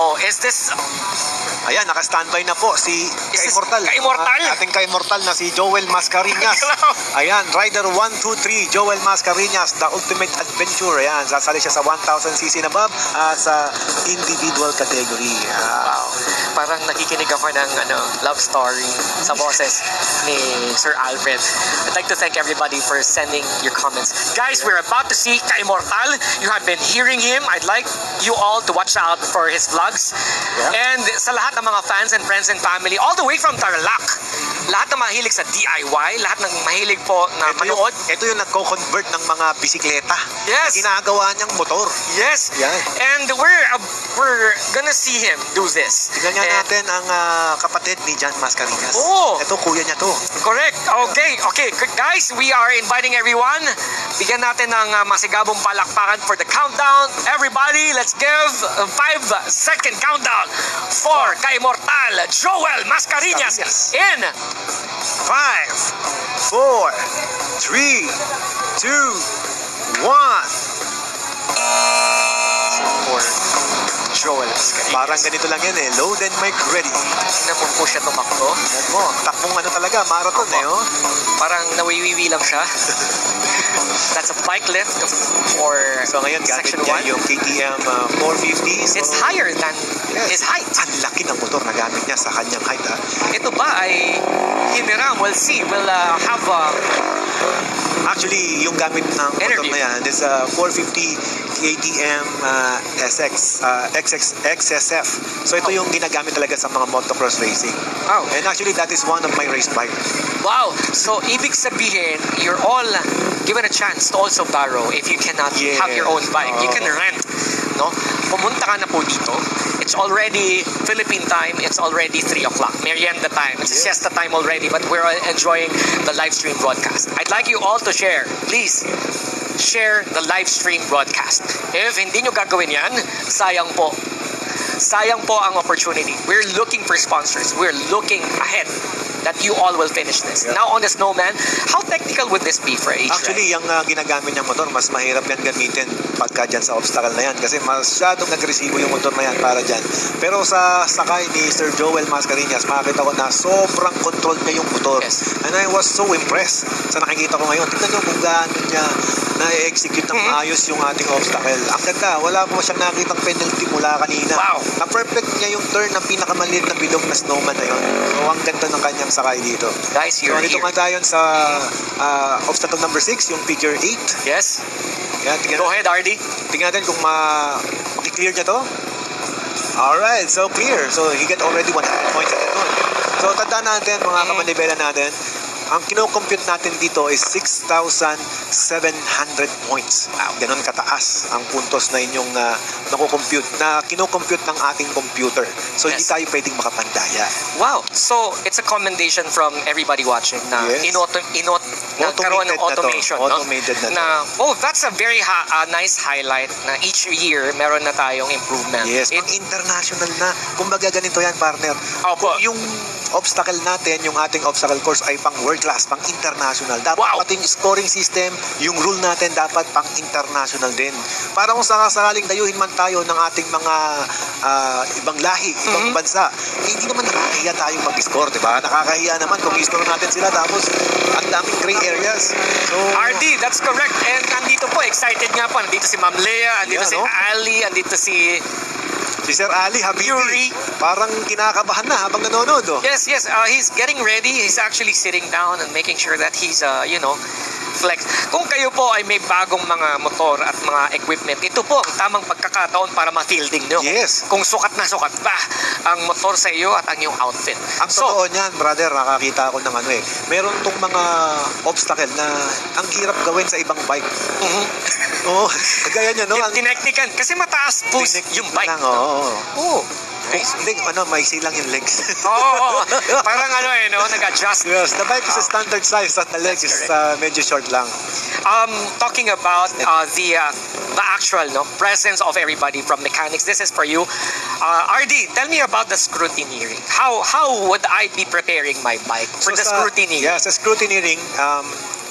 Oh, is this... Ayan, naka-standby na po si Ka-Immortal. Ka-Immortal? Ating Ka-Immortal na si Joel Mascareñas. Ayan, Rider 123, Joel Mascareñas, The Ultimate Adventure. Ayan, sasali siya sa 1,000cc na above sa individual category. Wow. Parang nakikinig ako ng love story sa boses ni Sir Alfred. I'd like to thank everybody for sending your comments. Guys, we're about to see Ka-Immortal. You have been hearing him. I'd like you all to watch out for his vlogs. Yeah. And sa lahat ng mga fans and friends and family, all the way from Tarlac, lahat ng mahilig sa DIY, lahat ng mahilig po na manood. Ito yung nagko-convert ng mga bisikleta. Yes. Ginagawa niyang motor. Yes. Yeah. And we're gonna see him do this. Tignan niya natin ang kapatid ni John Mascareñas. Oh. Ito, kuya niya to. Correct. Okay. Guys, we are inviting everyone. Bigyan natin ng masigabong palakpakan for the countdown. Everybody, let's give a 5-second countdown for Ka-Immortal Joel Mascareñas in 5, 4, 3, 2, 1. Joel Mascareñas. Parang ganito lang yan load and mic ready. Tingnan mo po siya tumakbo. Takbong talaga, marathon oh. Parang nawiwiwi lang siya. That's a bike lift for ngayon, section 1. Yung KTM 450. It's higher than his height. Ang laki ng motor na gamit niya sa kanyang height. Ito ba ay hiniram? We'll see. We'll have actually, yung gamit ng motor na yan is 450 KTM XSF. So ito yung ginagamit talaga sa mga motocross racing. Oh. And actually, that is one of my race bike. Wow! So, ibig sabihin, you're all given a chance to also borrow if you cannot have your own bike. You can rent, no? Pumunta ka na po dito. It's already Philippine time. It's already 3 o'clock. Merienda time. It's siesta time already, but we're enjoying the live stream broadcast. I'd like you all to share. Please, share the live stream broadcast. If hindi nyo gagawin yan, sayang po. Sayang po ang opportunity. We're looking for sponsors. We're looking ahead that you all will finish this. Yeah. Now on the Snowman, how technical would this be for HRide? Actually, yung ginagamit niyang motor, mas mahirap yan gamitin pagka dyan sa obstacle na yan kasi masyadong agresibo yung motor na yan para dyan. Pero sa sakay ni Sir Joel Mascareñas, makakita ko na sobrang control niya yung motor. Yes. And I was so impressed sa nakikita ko ngayon. Tignan nyo kung gaano niya na-execute ng maayos yung ating obstacle. Ang ganda, wala po siyang nakitang penalty mula kanina. Wow! Na-perfect niya yung turn ng pinakamaliit na bilog na snowman na yun. So, ang ganda ng kanyang sakay dito. Guys, you're dito nga tayo sa obstacle number 6, yung figure 8. Yes. Yan, go ahead, RD. Tingnan natin kung maki-clear niya to. Alright, so clear. So, he get already 100 points at ito. So, tandaan natin, mga kamanibela natin, ang kino-compute natin dito is 6,700 points. Ganon kataas ang puntos na inyong nako-compute, na kino-compute ng ating computer. So, hindi tayo pwedeng makapandaya. Wow! So, it's a commendation from everybody watching na nagkaroon ng automation. Automated na that's a very nice highlight na each year meron na tayong improvement. Yes, international na. Kumbaga ganito yan, partner. Yung obstacle natin, yung ating obstacle course ay pang world class, pang international. Dapat ating scoring system, yung rule natin dapat pang international din. Para kung sakaling dayuhin man tayo ng ating mga ibang lahi, ibang bansa, hindi naman nakakahiya tayo mag-score, diba? Nakakahiya naman kung i-score natin sila tapos ang daming gray areas. So, RD, that's correct. And nandito po, excited nga po. Nandito si Ma'am Lea, nandito si Ali, nandito si Sir Ali, Habibi, parang kinakabahan na habang nanonood. Yes. He's getting ready. He's actually sitting down and making sure that he's, flex. Kung kayo po ay may bagong mga motor at mga equipment, ito po ang tamang pagkakataon para ma-fielding nyo. Yes. Kung sukat na sukat ba ang motor sa iyo at ang iyong outfit. Ang totoo niyan, brother, nakakita ako ng meron tong mga obstacle na ang hirap gawin sa ibang bike. Kagaya niya, no? Tineknikan. Kasi mataas po yung bike. Nice. Maiksi lang yung legs. Parang nag-adjust. Yes, the bike is a standard size at the legs is medyo short lang. Talking about the actual presence of everybody from mechanics, this is for you. RD, tell me about the scrutineering. How would I be preparing my bike for the scrutineering? Sa scrutineering,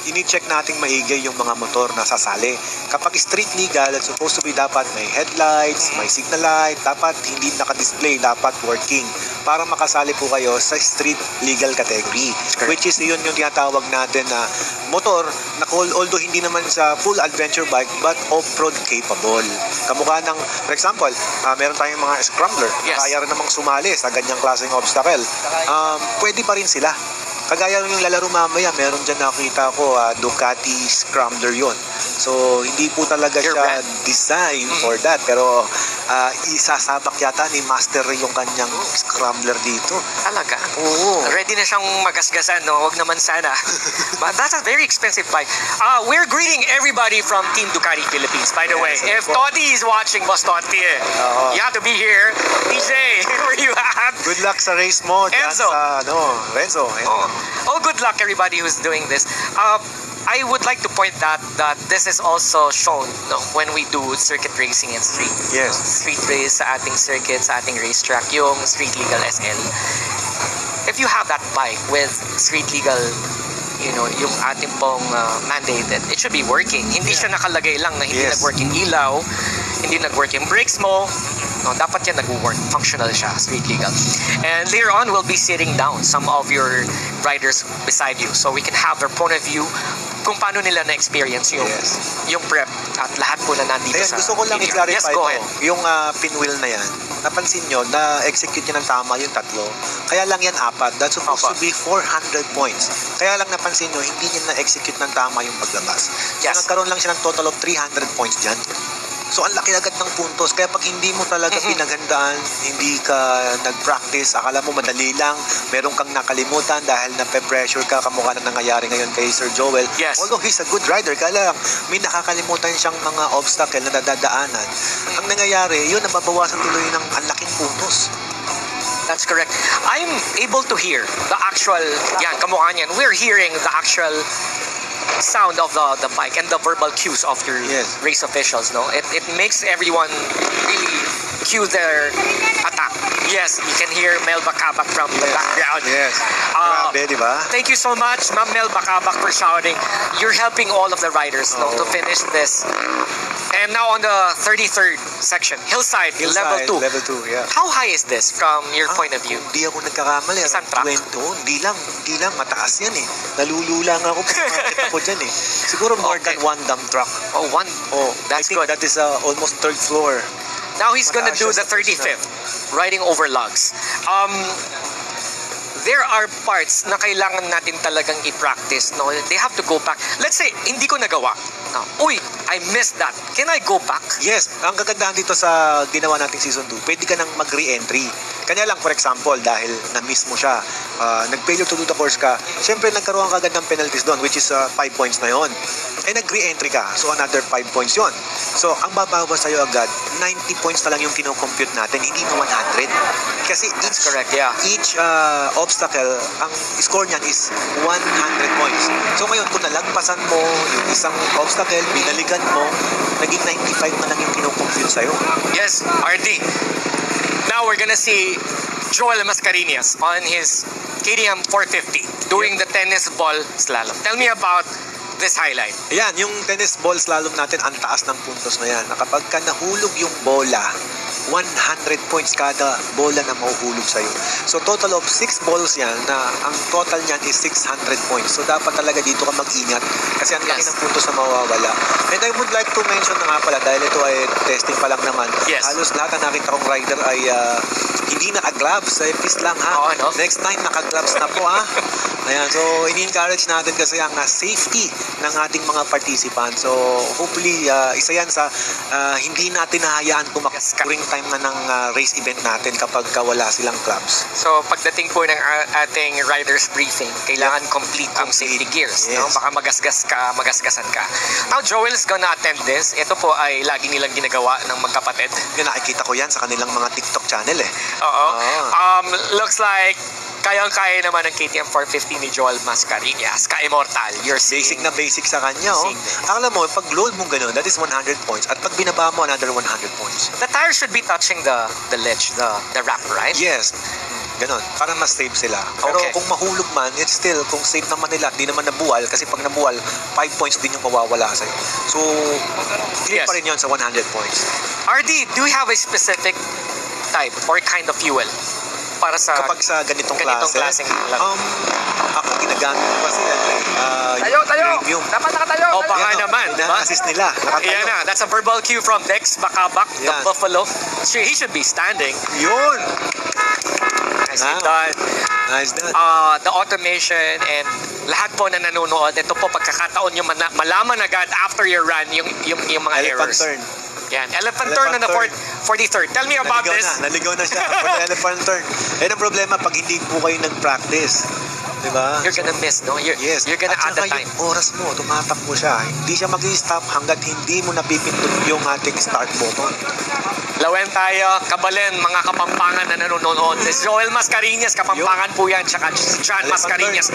ini-check nating maigi yung mga motor na sasali. Kapag street legal, it's supposed to be dapat may headlights, may signal light, dapat hindi naka-display, dapat working para makasali po kayo sa street legal category. Which is yun yung tinatawag natin na motor na although hindi naman sa full adventure bike but off-road capable. Kamukha ng, for example, meron tayong mga scrambler. Kaya rin namang sumali sa ganyang klaseng obstacle. Pwede pa rin sila. Kagaya yung lalaro mamaya, meron dyan nakita ko, Ducati Scrambler yon. So, hindi po talaga siya design for that. Pero, isasabak yata ni Master yung kanyang Scrambler dito. Talaga? Oo. Ready na siyang magasgasan, no? Huwag naman sana. But that's a very expensive bike. We're greeting everybody from Team Ducati Philippines, by the way. If Toddy is watching, Boss Toddy, you have to be here. DJ, where you at? Good luck sa race mo. Enzo. Renzo. Oh, good luck everybody who's doing this. I would like to point that this is also shown when we do circuit racing and street. Yes. Street race sa ating circuit, sa ating racetrack, yung Street Legal SL. If you have that bike with Street Legal, yung ating pong mandated, it should be working. Hindi siya nakalagay lang na hindi nag-working ilaw, hindi nag-working brakes mo. No, dapat yan nag-work. Functional siya, street legal. And later on, we'll be sitting down some of your riders beside you so we can have their point of view kung paano nila na-experience yung prep at lahat po na nandito sa gusto ko lang i-clarify yung pinwheel na yan. Napansin nyo, na-execute nyo ng tama yung tatlo. Kaya lang yan 4. That's supposed to be 400 points. Kaya lang napansin nyo, hindi niya na-execute ng tama yung paglabas. So nagkaroon lang siya ng total of 300 points dyan. So, ang laki agad ng puntos. Kaya pag hindi mo talaga pinaghandaan, hindi ka nag-practice, akala mo madali lang, meron kang nakalimutan dahil nape-pressure ka, kamukha na nangyayari ngayon kay Sir Joel. Although he's a good rider, kaya lang may nakakalimutan siyang mga obstacle na nadadaanan. Ang nangyayari, yun, nababawasan tuloy ng ang laking puntos. That's correct. I'm able to hear the actual, kamukha niyan. We're hearing the actual sound of the bike and the verbal cues of your race officials, no? It makes everyone really cue their attack. Yes, you can hear Mel Bacabak from the background. Grabe, di ba? Thank you so much, Ma'am Mel Bacabak, for shouting. You're helping all of the riders to finish this. And now on the 33rd section, Hillside, level 2. Level 2, yeah. How high is this from your point of view? Hindi ako nagkakamali. Isang track? Hindi lang. Mataas yan eh. Nalulula nga ako pag makakita ko dyan eh. Siguro more than 1 dump truck. Oh, 1? Oh, that's good. That is almost 3rd floor. Now he's gonna do the 35th, riding over logs. There are parts na kailangan natin talagang i-practice, no? They have to go back. Let's say, hindi ko nagawa. No. Uy, I missed that. Can I go back? Yes, ang kagandahan dito sa ginawa nating season 2, pwede ka nang mag-re-entry. Kanya lang, for example, dahil na-miss mo siya, nag-failure to do the course ka, syempre nagkaroon ka agad ng penalties doon, which is 5 points na yon. Eh, nag-re-entry ka, so another 5 points yon. So, ang babawas sa'yo agad, 90 points na lang yung kinocompute natin, hindi na 100. Kasi each obstacle, ang score niyan is 100 points. So, ngayon, kung nalagpasan mo yung isang obstacle, binalikan mo, naging 95 na lang yung kinocompute sa'yo. Yes, RD. Now we're gonna see Joel Mascareñas on his KTM 450 doing the tennis ball slalom. Tell me about this highlight. Ayan, yung tennis ball slalom natin, ang taas ng puntos na yan. Kapag ka nahulog yung bola, 100 points kada bola na mahuhulog sa'yo. So, total of 6 balls yan na ang total niyan is 600 points. So, dapat talaga dito ka mag-ingat kasi ang laki ng puntos na mawawala. And I would like to mention na nga pala, dahil ito ay testing pa lang naman, halos lahat na nakita kong rider ay hindi naka-gloves. Please lang ha. Next time, naka-gloves na po ha. Ayan, so ini-encourage natin kasi ang safety ng ating mga participants. So, hopefully, isa yan sa hindi natin nahayaan kumakuring time na ng race event natin kapag wala silang clubs. So, pagdating po ng ating riders briefing, kailangan complete ang safety gears. No? Baka magasgasan ka. Now, Joel is gonna attend this. Ito po ay lagi nilang ginagawa ng magkapatid. Nakikita ko yan sa kanilang mga TikTok channel eh. Oo. Looks like kayang-kaya naman ng KTM 450 ni Joel Mascareñas. Ka-immortal. Basic na basic sa kanya. Akala mo, pag load mo gano'n, that is 100 points. At pag binaba mo, another 100 points. The tire should be touching the ledge, the ramp, right? Yes. Ganon, para mas safe sila. Pero Okay. kung mahulog man, it's still, kung safe naman nila, di naman nabuwal, kasi pag nabuwal, 5 points din yung mawawala sa'yo. So, clear Yes. pa rin yun sa 100 points. RD, do you have a specific type or kind of fuel para sa Kapag sa ganitong ganitong klase, klaseng laro? ako ginagamit ko kasi Tayo! premium. Dapat nakatayo! O baka Yan, naman. ina-assist nila. Nakatayo. Yan na, that's a verbal cue from Dex Bakabak, the Yan. Buffalo. Sure, he should be standing. Yun! Nicely done. Nice done. The automation and lahat po na nanonood, ito po pagkakataon yung malaman agad after your run yung mga Elephant errors. turn. Yan, elephant turn on the turn. 43rd. Tell me about this. Naligaw na siya. For the elephant turn. Yan ang problema pag hindi po kayo nag-practice. Diba? You're gonna miss, no? You're gonna At add the saka time. yung oras mo, tumatakbo siya. Hindi siya mag-i-stop hanggat hindi mo napipindot yung ating start button. Lawen tayo, Kabalen, mga Kapampangan na nanonood. This Joel Mascareñas, Kapampangan po yan, tsaka John Elephant Mascareñas.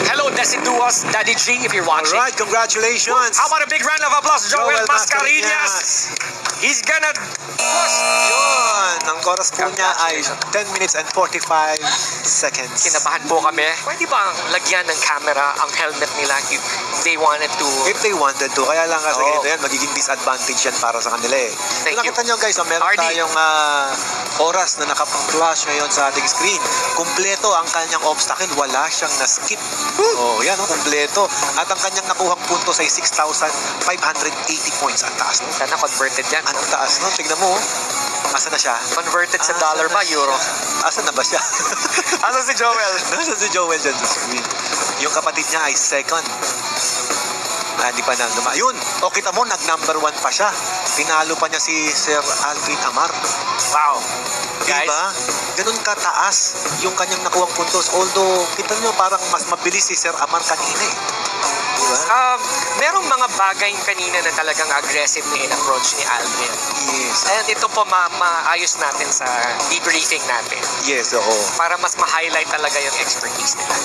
Hello, Deciduos, Daddy G, if you're watching. Alright, congratulations! How about a big round of applause, Joel Mascareñas? He's gonna push. Yun! Ang oras po niya ay 10 minutes and 45 seconds. Kinabahan po kami. Pwede bang lagyan ng camera ang helmet nila if they wanted to? If they wanted to. Kaya lang kasi Oo. ganito yan, magiging disadvantage yan para sa kanila eh. Thank Kung nakita nyo guys, meron RD. tayong oras na nakapang-flash ngayon sa ating screen. Kumpleto ang kanyang obstacle. Wala siyang na-skip. Oh, yan oh, kumpleto. At ang kanyang nakuhang puntos ay 6,580 points. Ang taas no? Sana converted yan. Ang taas no? Tignan mo. Asa na siya? Converted sa Asa dollar na ba, siya? euro? Asa na ba siya? Asa si Joel? Nasa si Joel dyan sa screen. Yung kapatid niya ay second. Hindi pa na Yun! O kita mo, nag-number 1 pa siya. Tinalo pa niya si Sir Alvin Amar. Wow. Guys, Diba? Ganun kataas yung kanyang nakuhang puntos. Although, kita nyo parang mas mabilis si Sir Amar kanina eh. Diba? merong mga bagay kanina na talagang aggressive na in-approach ni Alvin. Yes. And ito po maayos natin sa debriefing natin Yes, oo. para mas ma-highlight talaga yung expertise nila.